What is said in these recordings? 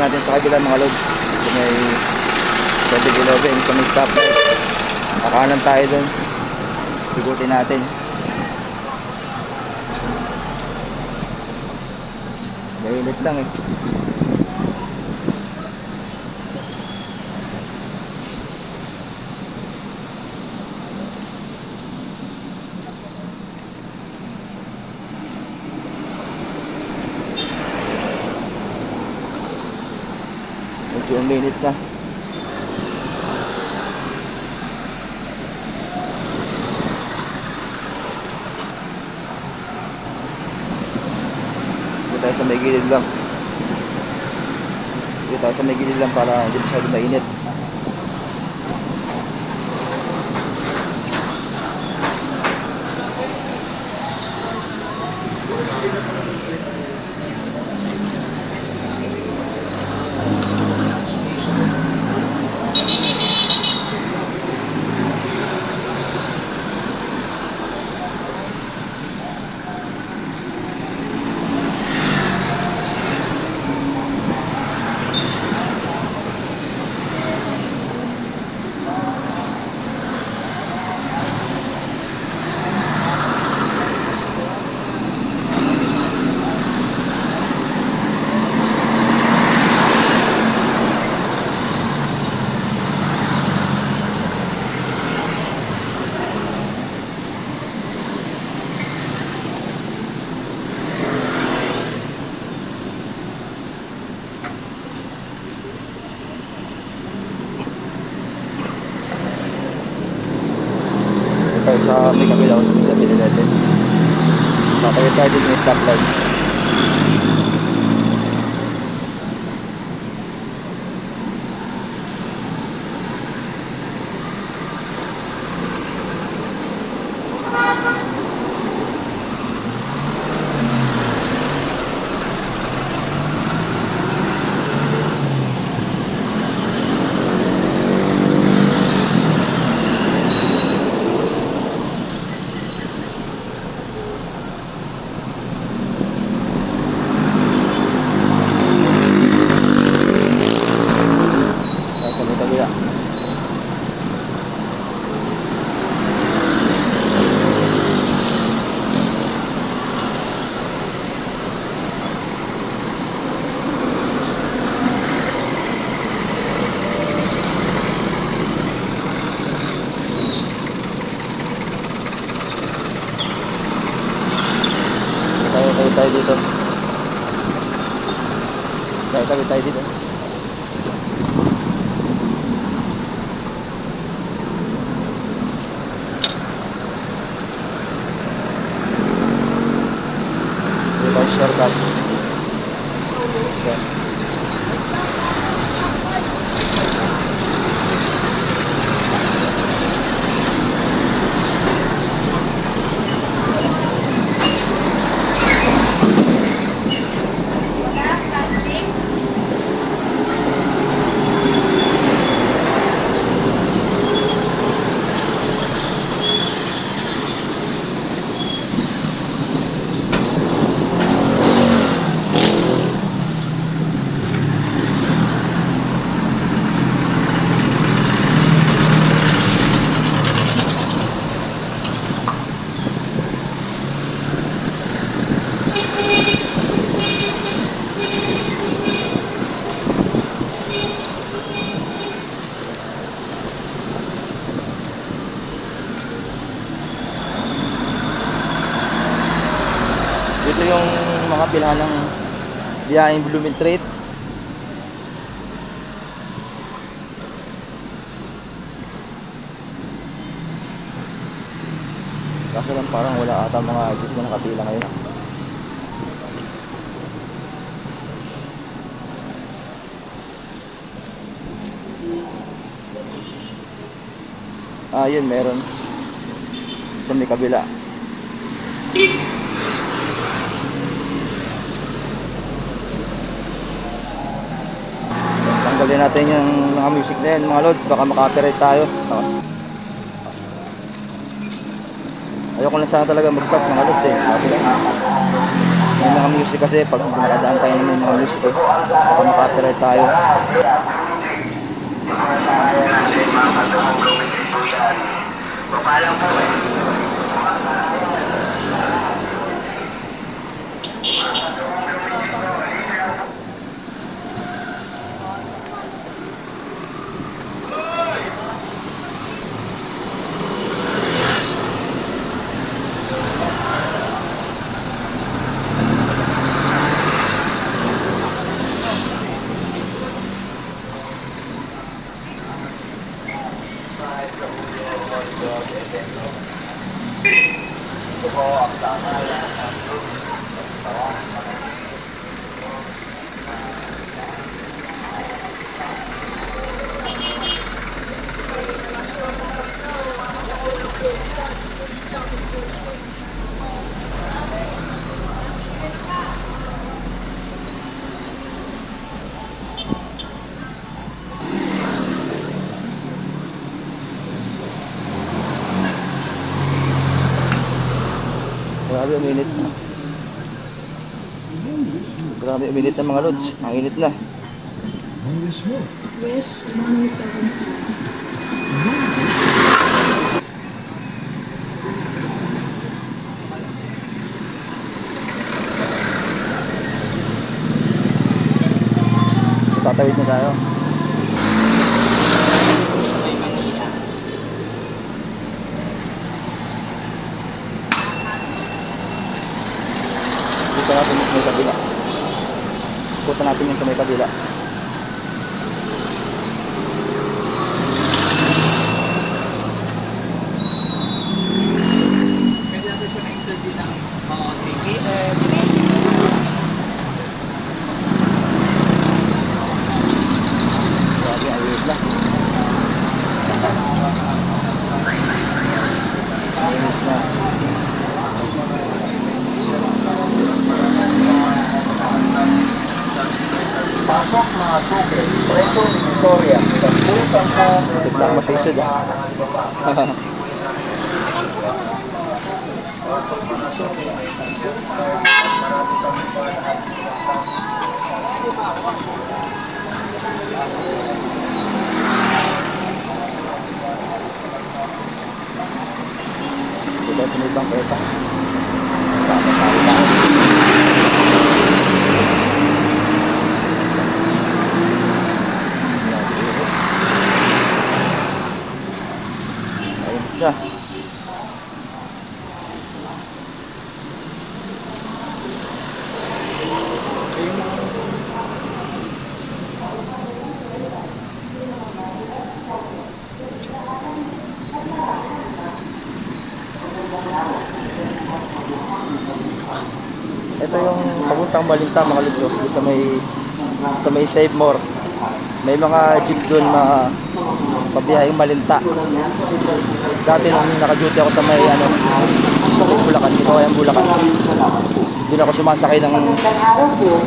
natin sa kabila mga lods. So may 7-Eleven sa may stoplight. Kakanan tayo doon. Igutin natin. Mainit lang eh. Medyo mainit na. Dito tayo sa may gilid lang. Dito tayo sa may gilid lang para hindi masyado mainit. Tayo sa may kabila ko sa 7-Eleven. Tatayo tayo dito may stoplight. Tayo dito. Tayo dito. Dito shortcut. Okay. Dito yung mga bilhan ng biyaheng Blooming Treat. Kaso lang parang wala ata mga jeep na nakapila ngayon. Yun meron sa may kabila. Tanggalin natin yung mga music na yan mga lods, baka maka-copyright tayo. Ayoko na sana talaga mag-cut mga lods eh. Kasi lang May mga music kasi pag nakadaan tayo ng may mga music eh, baka makapiright tayo. Grabe uminit na. Grabe uminit na mga lods. Ang init na. Wish 107. Tatawid na tayo. Dito natin yung sa may kabila. Punta natin yung sa may kabila. Pwede natin siya na-interview ng mga 3 Grabe, ang init na. Ang init na. Pasok mga suke, preso ni Visoria, sa pusang ko. Biglang matisod ah. Dito sa may bangketa. Ayun siya. Ito yung papuntang Malinta mga lods, oh, sa may Save More. May mga jeep doon na pabiyaheng Malinta. Dati nung naka-duty ako sa may sa may Bulacan, dito kayang Bulacan. Doon ako sumasakay ng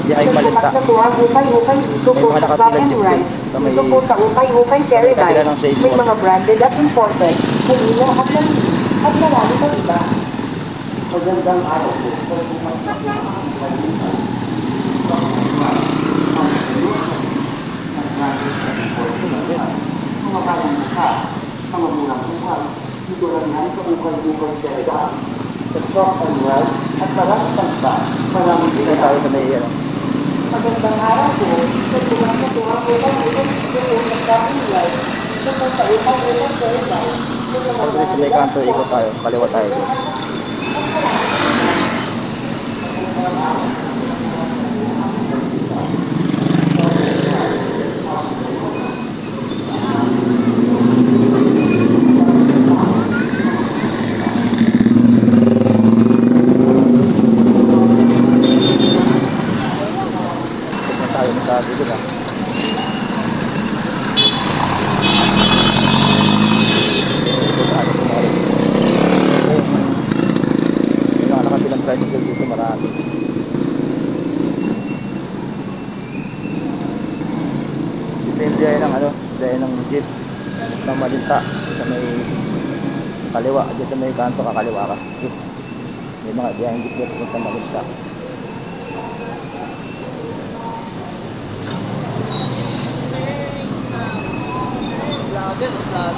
biyaheng Malinta. May mga nakapilang jeep doon sa may kabila ng Save May More. mga branded at imported. Kanina at marami pa iba. Magandang araw po. Mga parang mukha, mga mulang mukha, dito lang yan sa ukay-ukay talaga. Sa soft and well, at marami pang iba. Marami Dito din tayo sa may Magandang araw po. Sa tuwang na tuwang upang ito nagkakulay. Sa pagkaupang talaga. pag sa may kanto, ikot tayo, kaliwa tayo doon. Punta tayo sa dito na. Yung nakabilang tricycle dito marami. Dito yung biyahe ng biyahe ng jeep ng Malinta sa may kaliwa, dyan sa may kanto kakaliwa ka. May mga biyaheng jeep dito pupunta Malinta. Yan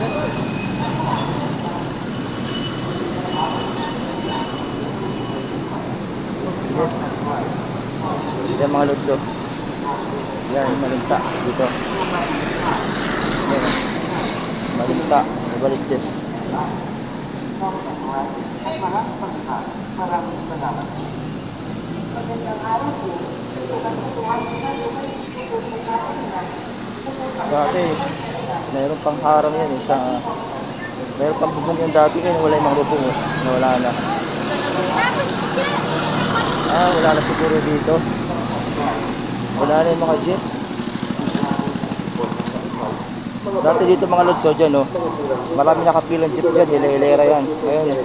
mga lods, oh. Yan, malinta dito. Yan, oh. Malinta, Novaliches. Dati, mayroon pang harang yan, mayroon pang bubong yan dati, ngayon wala yung mga bubong, oh. Wala na. Wala na siguro dito. Wala na yung mga jeep. Dati dito mga lods, dyan, oh. Marami nakapilang jeep dyan, hilera yan. Ngayon,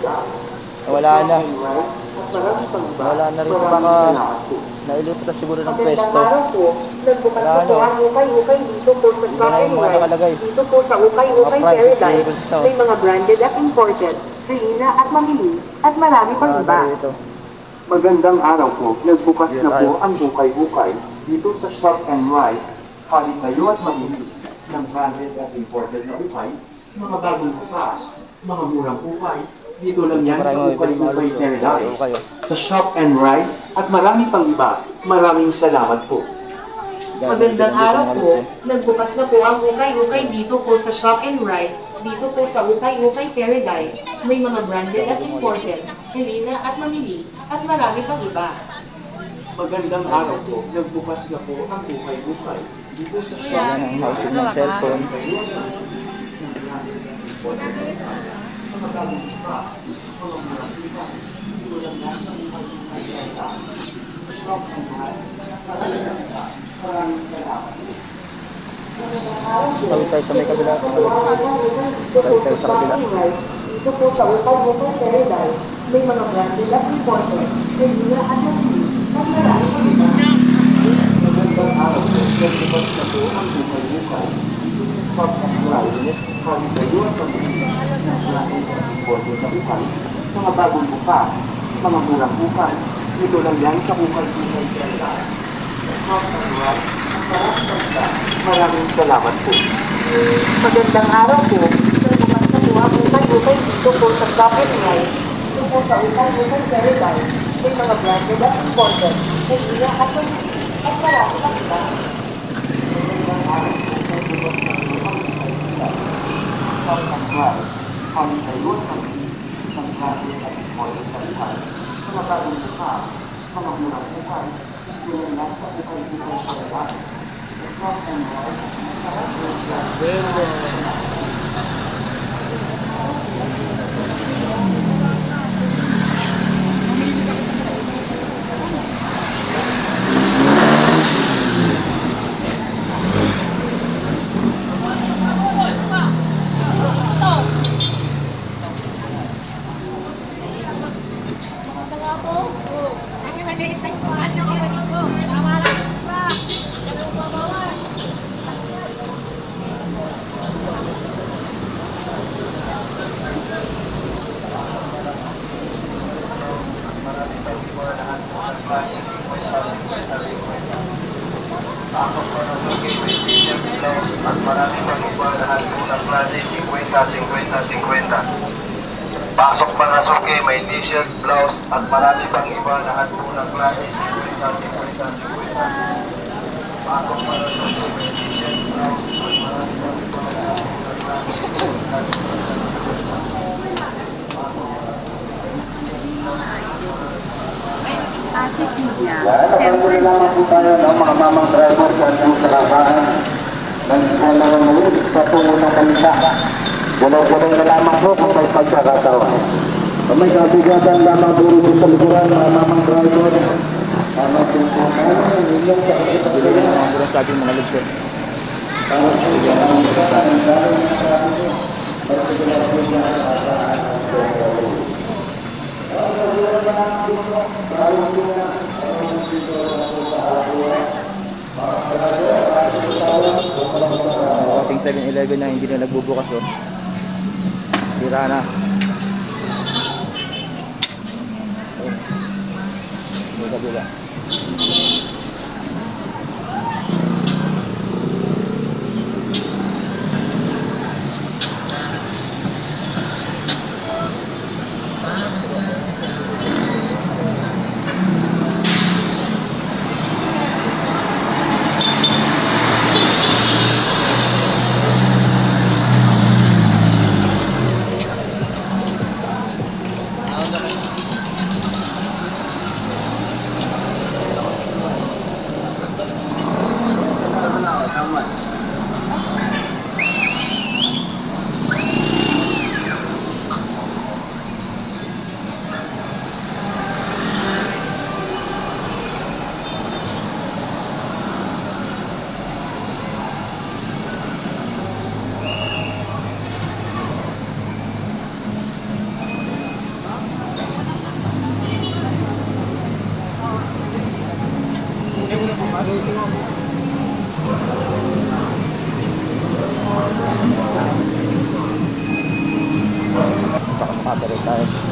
wala na. Wala na rin, baka nailipat na siguro ng pwesto. Wala na, hindi na yung mga nakalagay. Dito po sa Ukay-Ukay Paradise, may mga branded at imported, Rina at mamili, at marami pang iba. Magandang araw po. Nagbukas na po ang Ukay-Ukay dito sa Shop and Ride. Halip kayo at mamili ng branded at imported na ukay, mga bagong bukas, mga murang ukay. Dito lang yan sa Ukay-Ukay Paradise, sa Shop and Ride, at marami pang iba. Maraming salamat po. Magandang araw po. Nagbukas na po ang Ukay-Ukay dito po sa Shop and Ride. Dito po sa Ukay-Ukay Paradise, may mga branded at imported, Helena at mamili, at marami pang iba. Magandang araw po. Nagbukas na po ang Ukay-Ukay dito sa Shop Yan ang mausig ng cellphone. Tawid tayo sa may kabila. Tawid tayo sa kabila. Dito po sa Ukay-Ukay Paradise, may mga branded at imported, Helena at mamili, at marami pang iba. Magandang araw po. Nagbukas na po ang Ukay-Ukay dito sa Shop and Ride. Halip kayo at mamili ng branded at imported na ukay, mga bagong bukas, mga murang ukay. Dito lang yan sa Ukay-Ukay Paradise. Shop and Ride. Maraming salamat po. Magandang araw po. Nagbukas na po ang Ukay-Ukay dito po sa Shop and Ride. Dito po sa Ukay-Ukay Paradise, may mga branded at imported, Helena at mamili, at marami pang iba. Magandang araw po. Nagbukas na po ang Ukay-Ukay. Shop and Ride. Halip kayo at mamili ng branded at imported na ukay, mga bagong bukas, mga murang ukay. Dito lang yan sa Ukay-Ukay Paradise. Shop and Ride. Maraming salamat. At marami pang iba lahat po ng klase 50-50-50. Pasok pa na suki, may t-shirt, blouse at marami pang iba lahat po ng klase 50-50-50. Pasok pa na suki, may t-shirt, blouse at marami pang iba lahat po ng klase 50-50-50. Nakapagmuli lamang po tayo ng mga mamang driver sa ating salabahan ng ikalawang ngayon sa tungo ng balita. Gulaw-gulaw na lamang po kung may pagkakataon. Kung may kabigatan lamang po rin sa likuran ng mamang driver, mamang po po tayo ng inyong kakita Bili na mga murang saging mga lods, oh. para sa iyo ang kasama ng dahil ng traffic para sa ginagawa niya ating 7-Eleven na hindi na nagbubukas, oh. Sira na. Oh. May kabila. Baka makatuloy tayo.